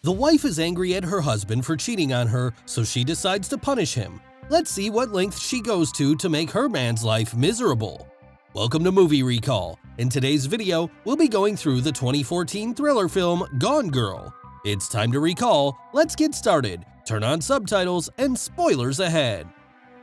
The wife is angry at her husband for cheating on her, so she decides to punish him. Let's see what lengths she goes to make her man's life miserable. Welcome to Movie Recall. In today's video, we'll be going through the 2014 thriller film Gone Girl. It's time to recall, let's get started, turn on subtitles, and spoilers ahead.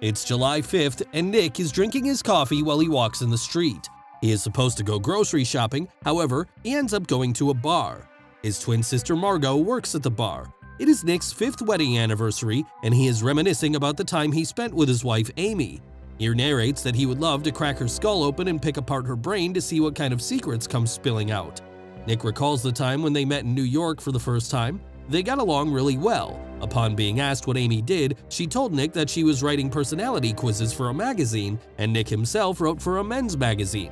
It's July 5th and Nick is drinking his coffee while he walks in the street. He is supposed to go grocery shopping, however, he ends up going to a bar. His twin sister Margot works at the bar. It is Nick's 5th wedding anniversary, and he is reminiscing about the time he spent with his wife Amy. He narrates that he would love to crack her skull open and pick apart her brain to see what kind of secrets come spilling out. Nick recalls the time when they met in New York for the first time. They got along really well. Upon being asked what Amy did, she told Nick that she was writing personality quizzes for a magazine, and Nick himself wrote for a men's magazine.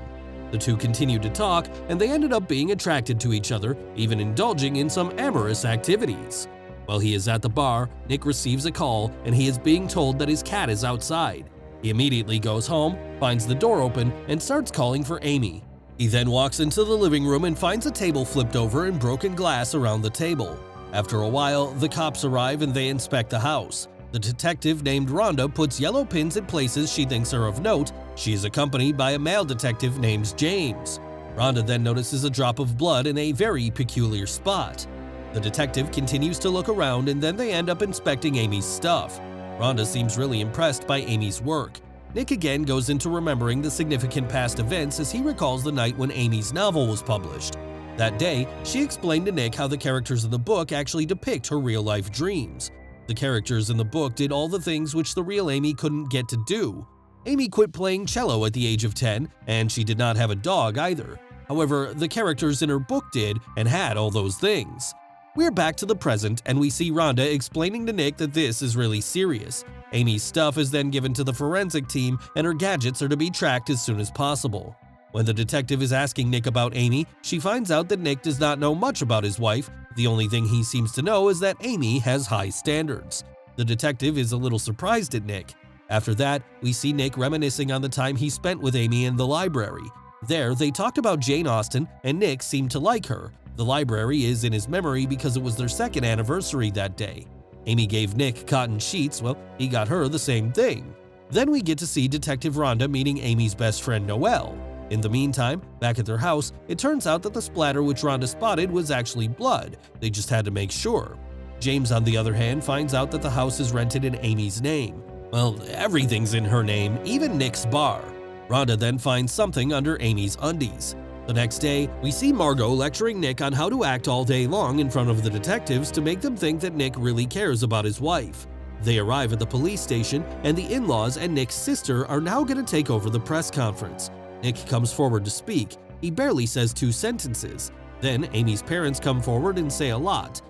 The two continued to talk, and they ended up being attracted to each other, even indulging in some amorous activities. While he is at the bar, Nick receives a call, and he is being told that his cat is outside. He immediately goes home, finds the door open, and starts calling for Amy. He then walks into the living room and finds a table flipped over and broken glass around the table. After a while, the cops arrive and they inspect the house. The detective named Rhonda puts yellow pins in places she thinks are of note. She is accompanied by a male detective named James. Rhonda then notices a drop of blood in a very peculiar spot. The detective continues to look around and then they end up inspecting Amy's stuff. Rhonda seems really impressed by Amy's work. Nick again goes into remembering the significant past events as he recalls the night when Amy's novel was published. That day, she explained to Nick how the characters in the book actually depict her real-life dreams. The characters in the book did all the things which the real Amy couldn't get to do. Amy quit playing cello at the age of 10, and she did not have a dog either. However, the characters in her book did and had all those things. We're back to the present, and we see Rhonda explaining to Nick that this is really serious. Amy's stuff is then given to the forensic team, and her gadgets are to be tracked as soon as possible. When the detective is asking Nick about Amy, she finds out that Nick does not know much about his wife. The only thing he seems to know is that Amy has high standards. The detective is a little surprised at Nick. After that, we see Nick reminiscing on the time he spent with Amy in the library. There, they talked about Jane Austen, and Nick seemed to like her. The library is in his memory because it was their 2nd anniversary that day. Amy gave Nick cotton sheets, well, he got her the same thing. Then we get to see Detective Rhonda meeting Amy's best friend Noelle. In the meantime, back at their house, it turns out that the splatter which Rhonda spotted was actually blood. They just had to make sure. James, on the other hand, finds out that the house is rented in Amy's name. Well, everything's in her name, even Nick's bar. Rhonda then finds something under Amy's undies. The next day, we see Margot lecturing Nick on how to act all day long in front of the detectives to make them think that Nick really cares about his wife. They arrive at the police station, and the in-laws and Nick's sister are now going to take over the press conference. Nick comes forward to speak. He barely says 2 sentences. Then Amy's parents come forward and say a lot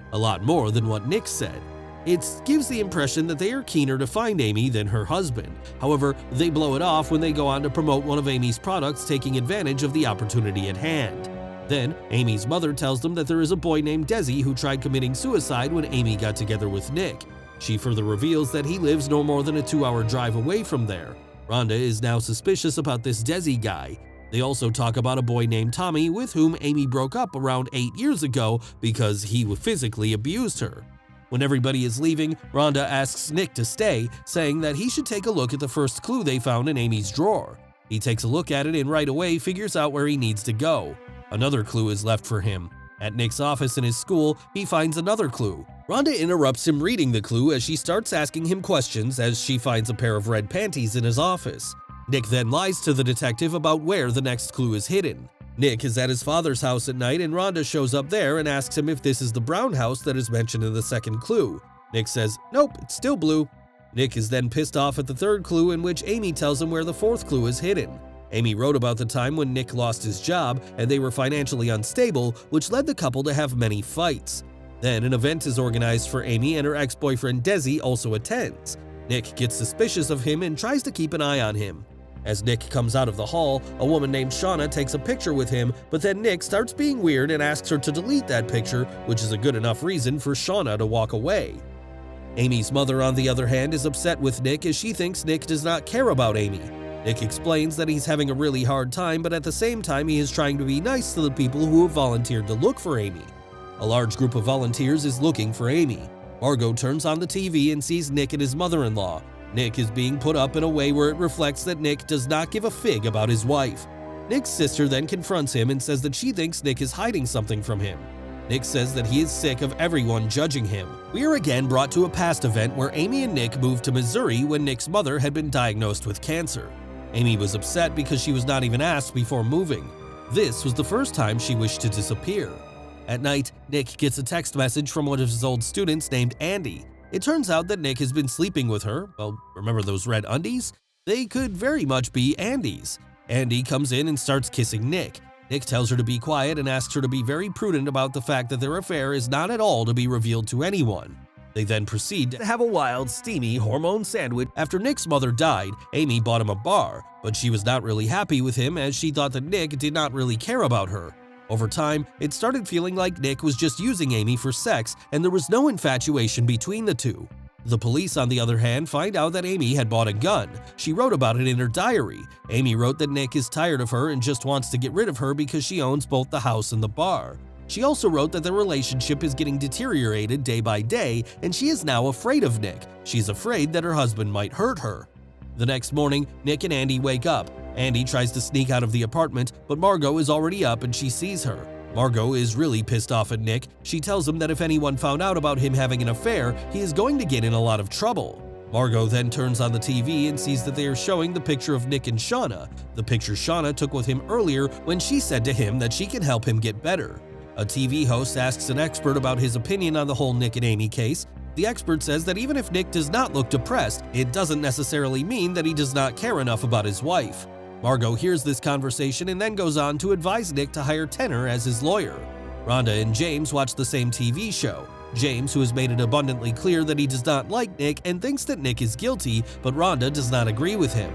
more than what Nick said. It gives the impression that they are keener to find Amy than her husband. However, they blow it off when they go on to promote one of Amy's products, taking advantage of the opportunity at hand. Then, Amy's mother tells them that there is a boy named Desi who tried committing suicide when Amy got together with Nick. She further reveals that he lives no more than a 2-hour drive away from there. Rhonda is now suspicious about this Desi guy. They also talk about a boy named Tommy with whom Amy broke up around 8 years ago because he physically abused her. When everybody is leaving, Rhonda asks Nick to stay, saying that he should take a look at the first clue they found in Amy's drawer. He takes a look at it and right away figures out where he needs to go. Another clue is left for him. At Nick's office in his school, he finds another clue. Rhonda interrupts him reading the clue as she starts asking him questions as she finds a pair of red panties in his office. Nick then lies to the detective about where the next clue is hidden. Nick is at his father's house at night and Rhonda shows up there and asks him if this is the brown house that is mentioned in the 2nd clue. Nick says, nope, it's still blue. Nick is then pissed off at the 3rd clue in which Amy tells him where the 4th clue is hidden. Amy wrote about the time when Nick lost his job and they were financially unstable, which led the couple to have many fights. Then an event is organized for Amy and her ex-boyfriend Desi also attends. Nick gets suspicious of him and tries to keep an eye on him. As Nick comes out of the hall, a woman named Shauna takes a picture with him, but then Nick starts being weird and asks her to delete that picture, which is a good enough reason for Shauna to walk away. Amy's mother, on the other hand, is upset with Nick as she thinks Nick does not care about Amy. Nick explains that he's having a really hard time, but at the same time he is trying to be nice to the people who have volunteered to look for Amy. A large group of volunteers is looking for Amy. Margot turns on the TV and sees Nick and his mother-in-law. Nick is being put up in a way where it reflects that Nick does not give a fig about his wife. Nick's sister then confronts him and says that she thinks Nick is hiding something from him. Nick says that he is sick of everyone judging him. We are again brought to a past event where Amy and Nick moved to Missouri when Nick's mother had been diagnosed with cancer. Amy was upset because she was not even asked before moving. This was the first time she wished to disappear. At night, Nick gets a text message from one of his old students named Andy. It turns out that Nick has been sleeping with her. Well, remember those red undies? They could very much be Andy's. Andy comes in and starts kissing Nick. Nick tells her to be quiet and asks her to be very prudent about the fact that their affair is not at all to be revealed to anyone. They then proceed to have a wild, steamy hormone sandwich. After Nick's mother died, Amy bought him a bar, but she was not really happy with him as she thought that Nick did not really care about her. Over time, it started feeling like Nick was just using Amy for sex and there was no infatuation between the two. The police, on the other hand, find out that Amy had bought a gun. She wrote about it in her diary. Amy wrote that Nick is tired of her and just wants to get rid of her because she owns both the house and the bar. She also wrote that their relationship is getting deteriorated day by day and she is now afraid of Nick. She's afraid that her husband might hurt her. The next morning, Nick and Andy wake up. Andy tries to sneak out of the apartment, but Margot is already up and she sees her. Margot is really pissed off at Nick. She tells him that if anyone found out about him having an affair, he is going to get in a lot of trouble. Margot then turns on the TV and sees that they are showing the picture of Nick and Shauna, the picture Shauna took with him earlier when she said to him that she can help him get better. A TV host asks an expert about his opinion on the whole Nick and Amy case. The expert says that even if Nick does not look depressed, it doesn't necessarily mean that he does not care enough about his wife. Margot hears this conversation and then goes on to advise Nick to hire Tenor as his lawyer. Rhonda and James watch the same TV show. James, who has made it abundantly clear that he does not like Nick and thinks that Nick is guilty, but Rhonda does not agree with him.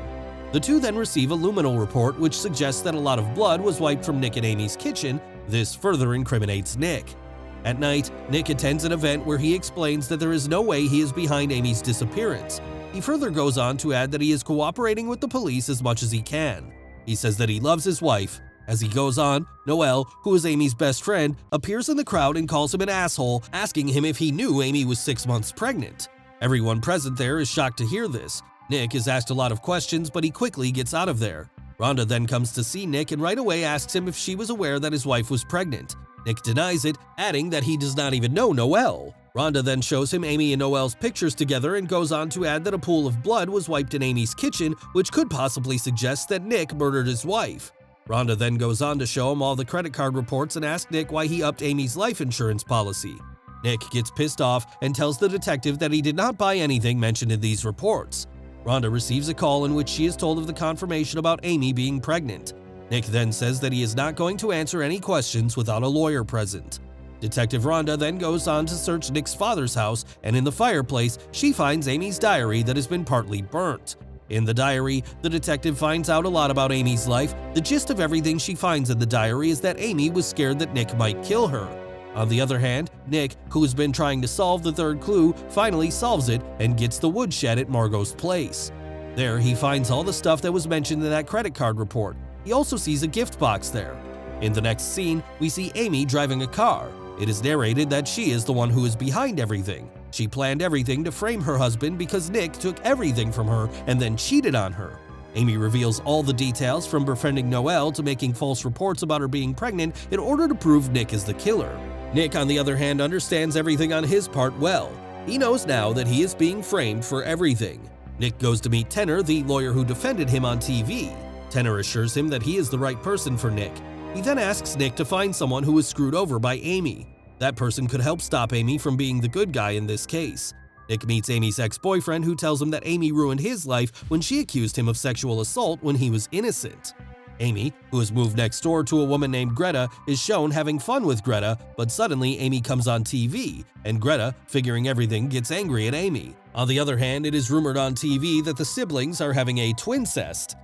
The two then receive a luminal report which suggests that a lot of blood was wiped from Nick and Amy's kitchen. This further incriminates Nick. At night, Nick attends an event where he explains that there is no way he is behind Amy's disappearance. He further goes on to add that he is cooperating with the police as much as he can. He says that he loves his wife. As he goes on, Noelle, who is Amy's best friend, appears in the crowd and calls him an asshole, asking him if he knew Amy was 6 months pregnant. Everyone present there is shocked to hear this. Nick is asked a lot of questions, but he quickly gets out of there. Rhonda then comes to see Nick and right away asks him if she was aware that his wife was pregnant. Nick denies it, adding that he does not even know Noelle. Rhonda then shows him Amy and Noelle's pictures together and goes on to add that a pool of blood was wiped in Amy's kitchen, which could possibly suggest that Nick murdered his wife. Rhonda then goes on to show him all the credit card reports and asks Nick why he upped Amy's life insurance policy. Nick gets pissed off and tells the detective that he did not buy anything mentioned in these reports. Rhonda receives a call in which she is told of the confirmation about Amy being pregnant. Nick then says that he is not going to answer any questions without a lawyer present. Detective Rhonda then goes on to search Nick's father's house, and in the fireplace, she finds Amy's diary that has been partly burnt. In the diary, the detective finds out a lot about Amy's life. The gist of everything she finds in the diary is that Amy was scared that Nick might kill her. On the other hand, Nick, who has been trying to solve the third clue, finally solves it and gets the woodshed at Margot's place. There, he finds all the stuff that was mentioned in that credit card report. He also sees a gift box there. In the next scene, we see Amy driving a car. It is narrated that she is the one who is behind everything. She planned everything to frame her husband because Nick took everything from her and then cheated on her. Amy reveals all the details from befriending Noelle to making false reports about her being pregnant in order to prove Nick is the killer. Nick, on the other hand, understands everything on his part well. He knows now that he is being framed for everything. Nick goes to meet Tenor, the lawyer who defended him on TV. Tenor assures him that he is the right person for Nick. He then asks Nick to find someone who was screwed over by Amy. That person could help stop Amy from being the good guy in this case. Nick meets Amy's ex-boyfriend who tells him that Amy ruined his life when she accused him of sexual assault when he was innocent. Amy, who has moved next door to a woman named Greta, is shown having fun with Greta, but suddenly Amy comes on TV, and Greta, figuring everything, gets angry at Amy. On the other hand, it is rumored on TV that the siblings are having a twincest.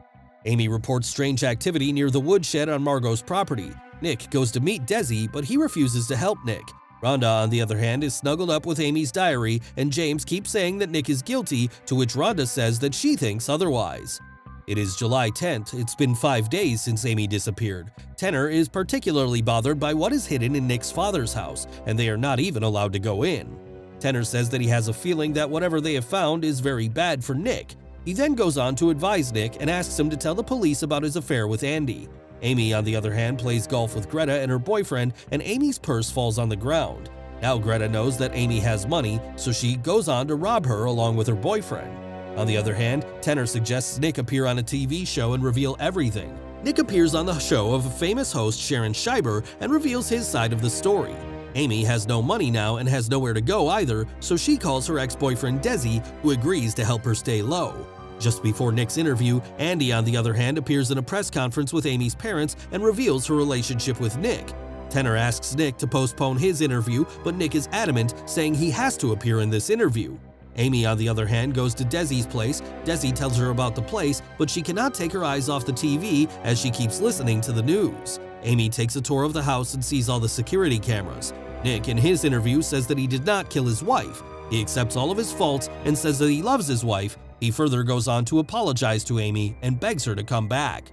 Amy reports strange activity near the woodshed on Margot's property. Nick goes to meet Desi, but he refuses to help Nick. Rhonda, on the other hand, is snuggled up with Amy's diary, and James keeps saying that Nick is guilty, to which Rhonda says that she thinks otherwise. It is July 10th. It's been 5 days since Amy disappeared. Tanner is particularly bothered by what is hidden in Nick's father's house, and they are not even allowed to go in. Tanner says that he has a feeling that whatever they have found is very bad for Nick. He then goes on to advise Nick and asks him to tell the police about his affair with Andy. Amy, on the other hand, plays golf with Greta and her boyfriend, and Amy's purse falls on the ground. Now Greta knows that Amy has money, so she goes on to rob her along with her boyfriend. On the other hand, Tanner suggests Nick appear on a TV show and reveal everything. Nick appears on the show of a famous host, Sharon Schreiber, and reveals his side of the story. Amy has no money now and has nowhere to go either, so she calls her ex-boyfriend Desi, who agrees to help her stay low. Just before Nick's interview, Andy, on the other hand, appears in a press conference with Amy's parents and reveals her relationship with Nick. Tanner asks Nick to postpone his interview, but Nick is adamant, saying he has to appear in this interview. Amy, on the other hand, goes to Desi's place. Desi tells her about the place, but she cannot take her eyes off the TV as she keeps listening to the news. Amy takes a tour of the house and sees all the security cameras. Nick, in his interview, says that he did not kill his wife. He accepts all of his faults and says that he loves his wife. He further goes on to apologize to Amy and begs her to come back.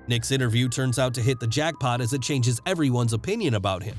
Nick's interview turns out to hit the jackpot as it changes everyone's opinion about him.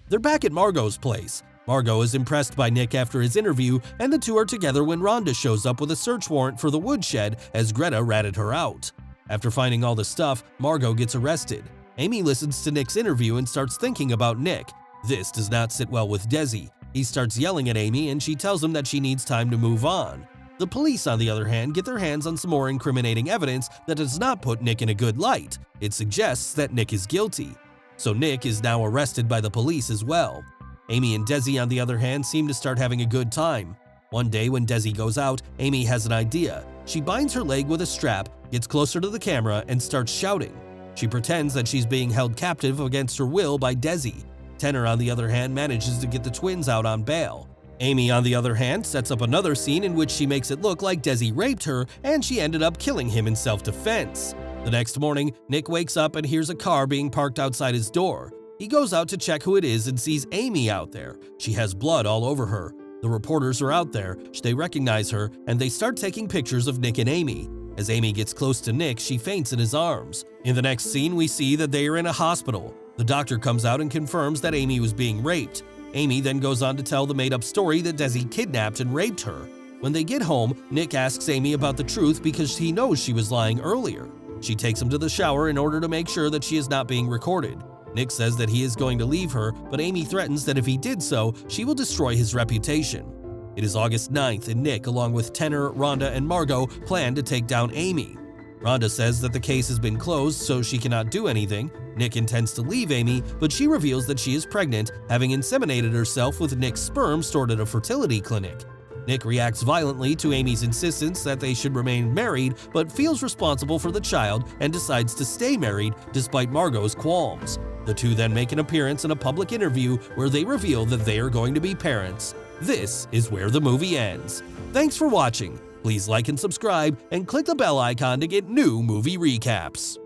They're back at Margot's place. Margot is impressed by Nick after his interview, and the two are together when Rhonda shows up with a search warrant for the woodshed as Greta ratted her out. After finding all the stuff, Margot gets arrested. Amy listens to Nick's interview and starts thinking about Nick. This does not sit well with Desi. He starts yelling at Amy and she tells him that she needs time to move on. The police, on the other hand, get their hands on some more incriminating evidence that does not put Nick in a good light. It suggests that Nick is guilty. So Nick is now arrested by the police as well. Amy and Desi, on the other hand, seem to start having a good time. One day when Desi goes out, Amy has an idea. She binds her leg with a strap, gets closer to the camera, and starts shouting. She pretends that she's being held captive against her will by Desi. Tanner, on the other hand, manages to get the twins out on bail. Amy, on the other hand, sets up another scene in which she makes it look like Desi raped her and she ended up killing him in self-defense. The next morning, Nick wakes up and hears a car being parked outside his door. He goes out to check who it is and sees Amy out there. She has blood all over her. The reporters are out there, they recognize her, and they start taking pictures of Nick and Amy. As Amy gets close to Nick, she faints in his arms. In the next scene, we see that they are in a hospital. The doctor comes out and confirms that Amy was being raped. Amy then goes on to tell the made-up story that Desi kidnapped and raped her. When they get home, Nick asks Amy about the truth because he knows she was lying earlier. She takes him to the shower in order to make sure that she is not being recorded. Nick says that he is going to leave her, but Amy threatens that if he did so, she will destroy his reputation. It is August 9th, and Nick, along with Tanner, Rhonda, and Margot, plan to take down Amy. Rhonda says that the case has been closed, so she cannot do anything. Nick intends to leave Amy, but she reveals that she is pregnant, having inseminated herself with Nick's sperm stored at a fertility clinic. Nick reacts violently to Amy's insistence that they should remain married, but feels responsible for the child and decides to stay married despite Margot's qualms. The two then make an appearance in a public interview where they reveal that they are going to be parents. This is where the movie ends. Thanks for watching. Please like and subscribe and click the bell icon to get new movie recaps.